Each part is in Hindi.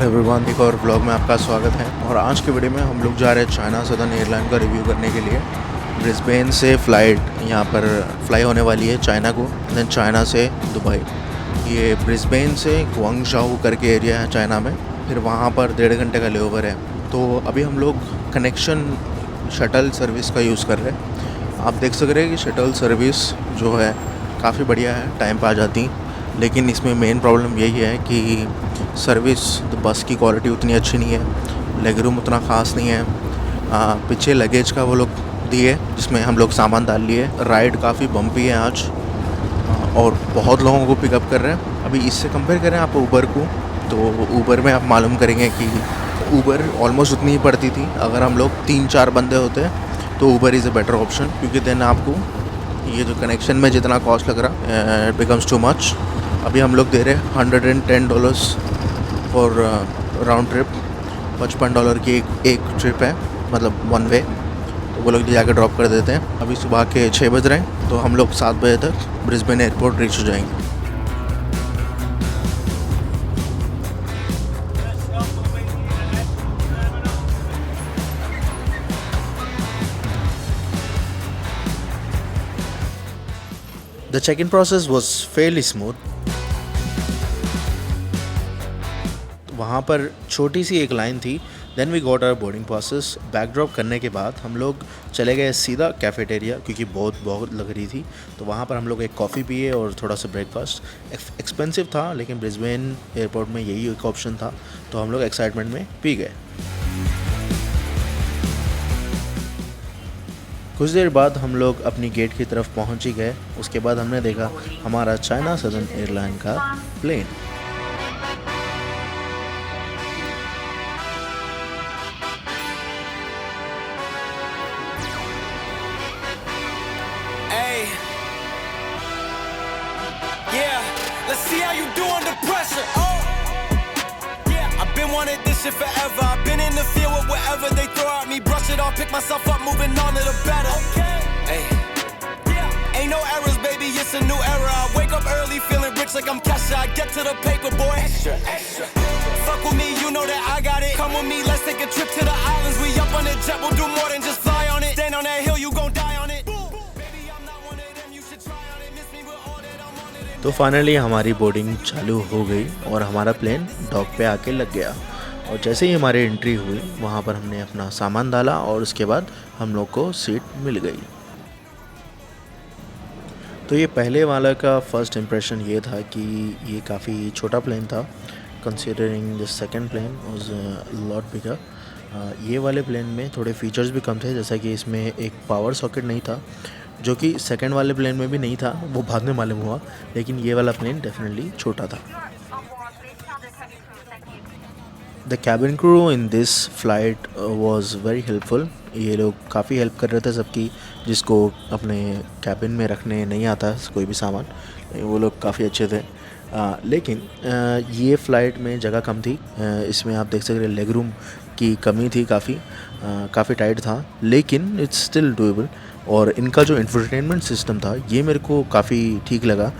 एवरीवन, एक और ब्लॉग में आपका स्वागत है। और आज के वीडियो में हम लोग जा रहे हैं चाइना सदर्न एयरलाइन का रिव्यू करने के लिए। ब्रिस्बेन से फ़्लाइट यहाँ पर फ्लाई होने वाली है चाइना को, देन चाइना से दुबई। ये ब्रिस्बेन से ग्वांगझाऊ करके एरिया है चाइना में, फिर वहाँ पर 1.5 घंटे का लेओवर है। तो अभी हम लोग कनेक्शन शटल सर्विस का यूज़ कर रहे हैं। आप देख सक रहे हैं कि शटल सर्विस जो है काफ़ी बढ़िया है, टाइम पर आ जाती। लेकिन इसमें मेन प्रॉब्लम यही है कि सर्विस बस की क्वालिटी उतनी अच्छी नहीं है, लेग रूम उतना ख़ास नहीं है। पीछे लगेज का वो लोग दिए जिसमें हम लोग सामान डाल लिए। राइड काफ़ी बम्पी है आज और बहुत लोगों को पिकअप कर रहे हैं। अभी इससे कंपेयर करें आप ऊबर को, तो ऊबर में आप मालूम करेंगे कि ऊबर ऑलमोस्ट उतनी ही पड़ती थी। अगर हम लोग 3-4 बंदे होते तो Uber is a better option, क्योंकि देन आपको ये जो कनेक्शन में जितना कॉस्ट लग रहा इट बिकम्स टू मच। अभी हम लोग दे रहे हैं $110 फॉर राउंड ट्रिप। $55 की एक ट्रिप है, मतलब वन वे। तो वो लोग जाकर ड्रॉप कर देते हैं। अभी सुबह के 6 बज रहे हैं, तो हम लोग 7 बजे तक ब्रिस्बेन एयरपोर्ट रीच हो जाएंगे। The check-in process was fairly smooth. वहाँ पर छोटी सी एक लाइन थी। Then we got our boarding passes. Bag drop करने के बाद हम लोग चले गए सीधा कैफेटेरिया, क्योंकि बहुत लग रही थी। तो वहाँ पर हम लोग एक कॉफ़ी पिए और थोड़ा सा ब्रेकफास्ट। एक्सपेंसिव था, लेकिन ब्रिस्बेन एयरपोर्ट में यही एक ऑप्शन था, तो हम लोग एक्साइटमेंट में पी गए। कुछ देर बाद हम लोग अपनी गेट की तरफ पहुँच ही गए। उसके बाद हमने देखा हमारा चाइना सदर्न एयरलाइन का plane. Let's see how you do under pressure. Yeah, I've been wanting this shit forever. I've been in the field with whatever they throw at me. Brush it off, pick myself up, moving on to the better. Hey, yeah, ain't no errors, baby, it's a new era. I wake up early, feeling rich like I'm Kesha. I get to the paper, boy. Extra. Fuck with me, you know that I got it. Come with me, let's take a trip to the islands. We up on the jet, we'll do more than just fly on it. Stand on that hill, you gon' die on it. तो फाइनली हमारी बोर्डिंग चालू हो गई और हमारा प्लेन डॉक पे आके लग गया। और जैसे ही हमारी एंट्री हुई, वहाँ पर हमने अपना सामान डाला और उसके बाद हम लोग को सीट मिल गई। तो ये पहले वाला का फर्स्ट इम्प्रेशन ये था कि ये काफ़ी छोटा प्लेन था, considering the second plane was lot bigger. ये वाले प्लेन में थोड़े फीचर्स भी कम थे, जैसा कि इसमें एक पावर सॉकेट नहीं था, जो कि सेकंड वाले प्लेन में भी नहीं था, वो बाद में मालूम हुआ। लेकिन ये वाला प्लेन डेफिनेटली छोटा था। The cabin crew in this flight was very helpful. ये लोग काफ़ी हेल्प कर रहे थे सबकी, जिसको अपने कैबिन में रखने नहीं आता कोई भी सामान, वो लोग काफ़ी अच्छे थे। लेकिन ये फ़्लाइट में जगह कम थी। इसमें आप देख सकते हैं लेग रूम की कमी थी, काफ़ी टाइट था, लेकिन इट्स स्टिल डूएबल। और इनका जो इंफरटेनमेंट सिस्टम था ये मेरे को काफ़ी ठीक लगा।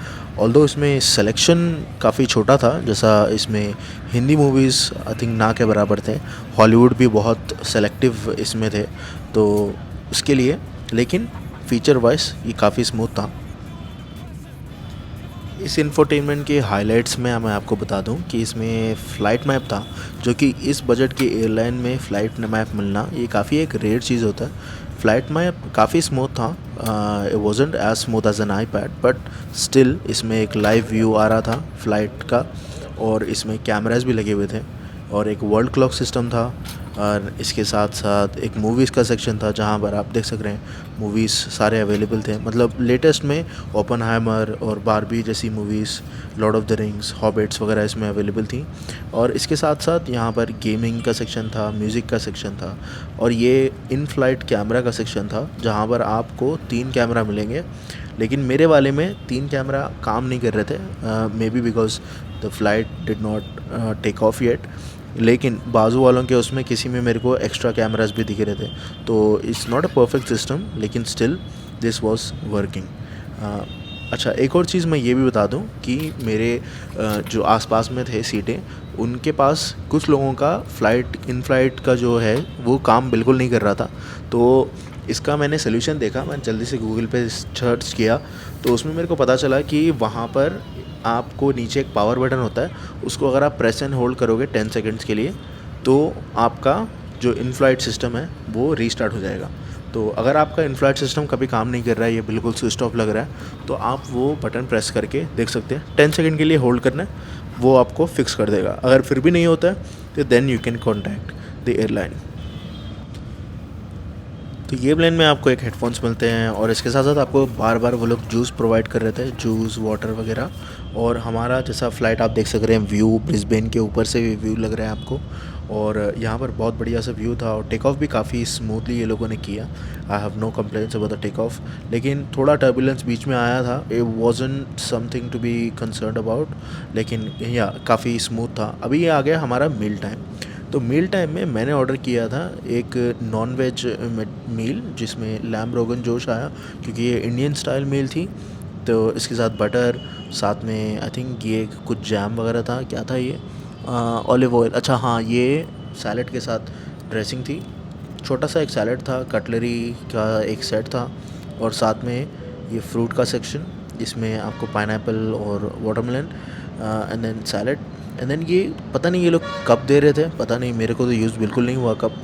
ऑल्दो इसमें सिलेक्शन काफ़ी छोटा था, जैसा इसमें हिंदी मूवीज़ आई थिंक ना के बराबर थे, हॉलीवुड भी बहुत सेलेक्टिव इसमें थे, तो उसके लिए। लेकिन फ़ीचर वाइज ये काफ़ी स्मूथ था। इस इंफोटेनमेंट के हाइलाइट्स में मैं आपको बता दूं कि इसमें फ़्लाइट मैप था, जो कि इस बजट के एयरलाइन में फ़्लाइट मैप मिलना ये काफ़ी एक रेयर चीज़ होता है। फ़्लाइट मैप काफ़ी स्मूथ था, it wasn't as smooth as an iPad, but still इसमें एक लाइव व्यू आ रहा था फ़्लाइट का, और इसमें कैमरास भी लगे हुए थे, और एक वर्ल्ड क्लॉक सिस्टम था। और इसके साथ साथ एक मूवीज़ का सेक्शन था, जहाँ पर आप देख सक रहे हैं मूवीज़ सारे अवेलेबल थे। मतलब लेटेस्ट में ओपनहाइमर और बारबी जैसी movies, Lord of the rings, habits वगैरह इसमें अवेलेबल थी। और इसके साथ साथ यहाँ पर गेमिंग का सेक्शन था, म्यूज़िक का सेक्शन था, और ये इन फ्लाइट कैमरा का सेक्शन था, जहाँ पर आपको 3 कैमरा मिलेंगे। लेकिन मेरे वाले में 3 कैमरा काम नहीं कर रहे थे, maybe because the flight did not take off yet. लेकिन बाजू वालों के उसमें किसी में मेरे को एक्स्ट्रा कैमरास भी दिख रहे थे, तो it's not a perfect system, लेकिन स्टिल दिस वाज वर्किंग। अच्छा, एक और चीज़ मैं ये भी बता दूं कि मेरे जो आसपास में थे सीटें, उनके पास कुछ लोगों का फ़्लाइट इन फ़्लाइट का जो है वो काम बिल्कुल नहीं कर रहा था। तो इसका मैंने सॉल्यूशन देखा, मैं जल्दी से गूगल पे सर्च किया, तो उसमें मेरे को पता चला कि वहाँ पर आपको नीचे एक पावर बटन होता है, उसको अगर आप प्रेस एंड होल्ड करोगे 10 सेकंड्स के लिए, तो आपका जो इन फ्लाइट सिस्टम है वो रीस्टार्ट हो जाएगा। तो अगर आपका इन फ्लाइट सिस्टम कभी काम नहीं कर रहा है, ये बिल्कुल स्विच ऑफ लग रहा है, तो आप वो बटन प्रेस करके देख सकते हैं। 10 सेकंड के लिए होल्ड करना है, वो आपको फिक्स कर देगा। अगर फिर भी नहीं होता है तो then you can contact the airline. तो ये प्लान में आपको एक हेडफोन्स मिलते हैं, और इसके साथ साथ आपको बार बार वो लोग जूस प्रोवाइड कर रहे थे, जूस वाटर वगैरह। और हमारा जैसा फ़्लाइट आप देख सक रहे हैं, व्यू ब्रिस्बेन के ऊपर से भी व्यू लग रहा है आपको, और यहाँ पर बहुत बढ़िया सा व्यू था, और टेक ऑफ भी काफ़ी स्मूथली ये लोगों ने किया। I have no complaints about the take off, लेकिन थोड़ा टर्बुलेंस बीच में आया था, it wasn't something to be concern about, लेकिन या काफ़ी स्मूथ था। अभी ये आ गया हमारा मील टाइम। तो मील टाइम में मैंने ऑर्डर किया था एक नॉन वेज मील, जिसमें लैम रोगन जोश आया, क्योंकि ये इंडियन स्टाइल मील थी। तो इसके साथ बटर, साथ में आई थिंक ये कुछ जैम वगैरह था, क्या था ये, ऑलिव ऑयल, अच्छा हाँ, ये सैलड के साथ ड्रेसिंग थी। छोटा सा एक सैलड था, कटलरी का एक सेट था, और साथ में ये फ्रूट का सेक्शन, जिसमें आपको पाइनएप्पल और watermelon, and then salad, and then ये पता नहीं ये लोग कब दे रहे थे, पता नहीं, मेरे को तो यूज़ बिल्कुल नहीं हुआ कब,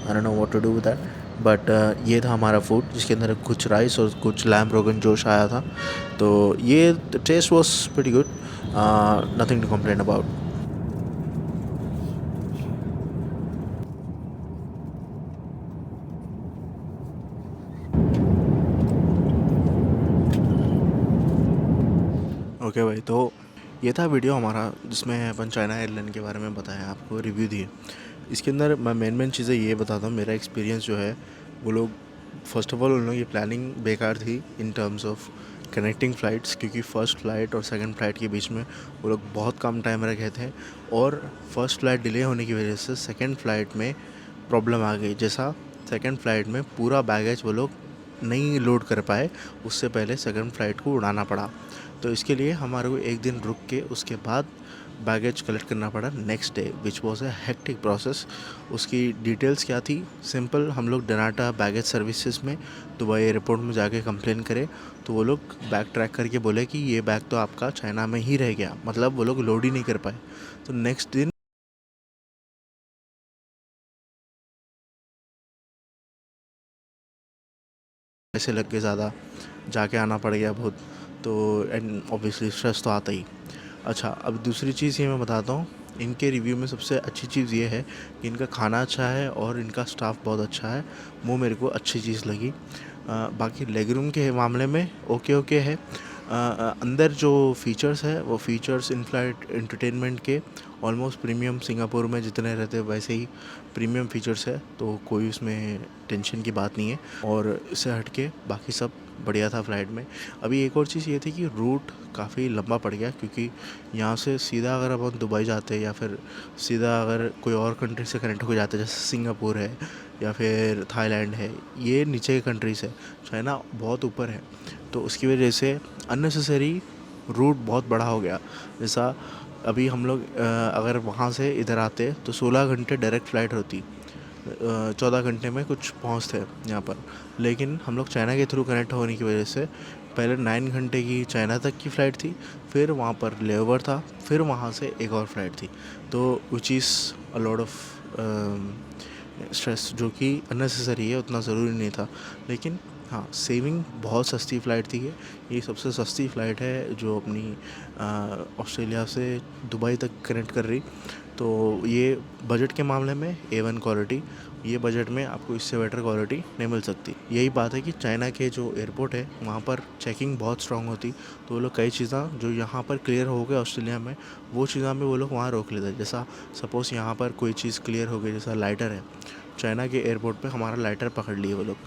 I don't know what to do with that. But ये था हमारा फूड, जिसके अंदर कुछ राइस और कुछ लैम रोगन जोश आया था। तो ये taste was pretty good, nothing to complain about. Okay भाई, तो ये था वीडियो हमारा, जिसमें अपन चाइना एयरलाइन के बारे में बताया, आपको रिव्यू दिए। इसके अंदर मैं मेन चीज़ें ये बताता हूँ, मेरा एक्सपीरियंस जो है, वो लोग फर्स्ट ऑफ ऑल उन लोगों की प्लानिंग बेकार थी in terms of connecting flights, क्योंकि फ़र्स्ट फ़्लाइट और सेकंड फ़्लाइट के बीच में वो लोग बहुत कम टाइम रखे थे, और फर्स्ट फ़्लाइट डिले होने की वजह से सेकंड फ़्लाइट में प्रॉब्लम आ गई। जैसा सेकंड फ़्लाइट में पूरा बैगेज वो लोग नहीं लोड कर पाए, उससे पहले सेकंड फ़्लाइट को उड़ाना पड़ा। तो इसके लिए हमारे को एक दिन रुक के उसके बाद बैगेज कलेक्ट करना पड़ा next day, which was a hectic process. उसकी डिटेल्स क्या थी, सिंपल, हम लोग डनाटा बैगेज सर्विसेज में दुबई एयरपोर्ट में जाके कंप्लेन करें, तो वो लोग बैग ट्रैक करके बोले कि ये बैग तो आपका चाइना में ही रह गया, मतलब वो लोग लोड ही नहीं कर पाए। तो नेक्स्ट दिन पैसे लग गए ज़्यादा, जाके आना पड़ गया बहुत, तो एंड ऑब्वियसली स्ट्रेस तो आता ही। अच्छा, अब दूसरी चीज़ ये मैं बताता हूँ, इनके रिव्यू में सबसे अच्छी चीज़ ये है कि इनका खाना अच्छा है और इनका स्टाफ बहुत अच्छा है, वो मेरे को अच्छी चीज़ लगी। बाकी लेग रूम के मामले में ओके है। अंदर जो फ़ीचर्स है, वो फ़ीचर्स इन फ्लाइट एंटरटेनमेंट के ऑलमोस्ट प्रीमियम सिंगापुर में जितने रहते हैं वैसे ही प्रीमियम फ़ीचर्स है, तो कोई उसमें टेंशन की बात नहीं है। और इससे हट के बाकी सब बढ़िया था फ़्लाइट में। अभी एक और चीज़ ये थी कि रूट काफ़ी लंबा पड़ गया, क्योंकि यहाँ से सीधा अगर अपन दुबई जाते हैं, या फिर सीधा अगर कोई और कंट्री से कनेक्ट हो जाते हैं, जैसे सिंगापुर है या फिर थाईलैंड है, ये नीचे के कंट्रीज़ है, चाइना बहुत ऊपर है, तो उसकी वजह से अननेसेसरी रूट बहुत बड़ा हो गया। जैसा अभी हम लोग अगर वहाँ से इधर आते तो 16 घंटे डायरेक्ट फ़्लाइट होती, 14 घंटे में कुछ पहुँचते यहाँ पर, लेकिन हम लोग चाइना के थ्रू कनेक्ट होने की वजह से पहले 9 घंटे की चाइना तक की फ़्लाइट थी, फिर वहाँ पर लेओवर था, फिर वहाँ से एक और फ़्लाइट थी, तो which is a lot of stress, जो कि अननेसेसरी है, उतना ज़रूरी नहीं था। लेकिन हाँ, सेविंग, बहुत सस्ती फ़्लाइट थी ये सबसे सस्ती फ़्लाइट है जो अपनी ऑस्ट्रेलिया से दुबई तक कनेक्ट कर रही। तो ये बजट के मामले में A1 क्वालिटी, ये बजट में आपको इससे बेटर क्वालिटी नहीं मिल सकती। यही बात है कि चाइना के जो एयरपोर्ट है वहाँ पर चेकिंग बहुत स्ट्रांग होती, तो वो लोग कई चीज़ें जो यहाँ पर क्लियर हो गए ऑस्ट्रेलिया में, वो चीज़ें में वो लोग वहाँ रोक लेते हैं। जैसा सपोज़ यहाँ पर कोई चीज़ क्लियर हो गई, जैसा लाइटर है, चाइना के एयरपोर्ट पे हमारा लाइटर पकड़ लिए वो लोग,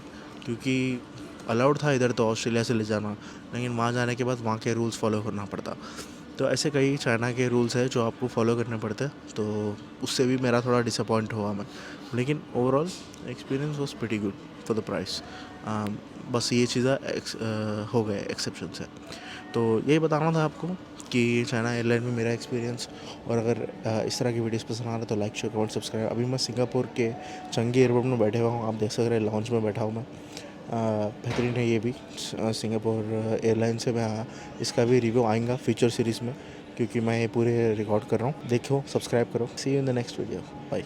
क्योंकि अलाउड था इधर तो ऑस्ट्रेलिया से ले जाना, लेकिन वहाँ जाने के बाद वहाँ के रूल्स फॉलो करना पड़ता। तो ऐसे कई चाइना के रूल्स हैं जो आपको फॉलो करने पड़ते हैं, तो उससे भी मेरा थोड़ा डिसअपॉइंट हुआ मैं, लेकिन overall experience was pretty good for the price. बस ये चीज़ें हो गए एक्सेप्शन है। तो यही बताना था आपको कि चाइना एयरलाइन में मेरा एक्सपीरियंस। और अगर इस तरह की वीडियोस पसंद आ रहा है तो लाइक शेयर कमेंट सब्सक्राइब। अभी मैं सिंगापुर के चंगी एयरपोर्ट में बैठे हुआ हूँ, आप देख सक रहे हैं लॉन्च में बैठा हूँ मैं। बेहतरीन है ये भी सिंगापुर एयरलाइन से। मैं इसका भी रिव्यू आएगा फ्यूचर सीरीज़ में, क्योंकि मैं ये पूरे रिकॉर्ड कर रहा हूँ। देखो, सब्सक्राइब करो। See you in the next video, bye.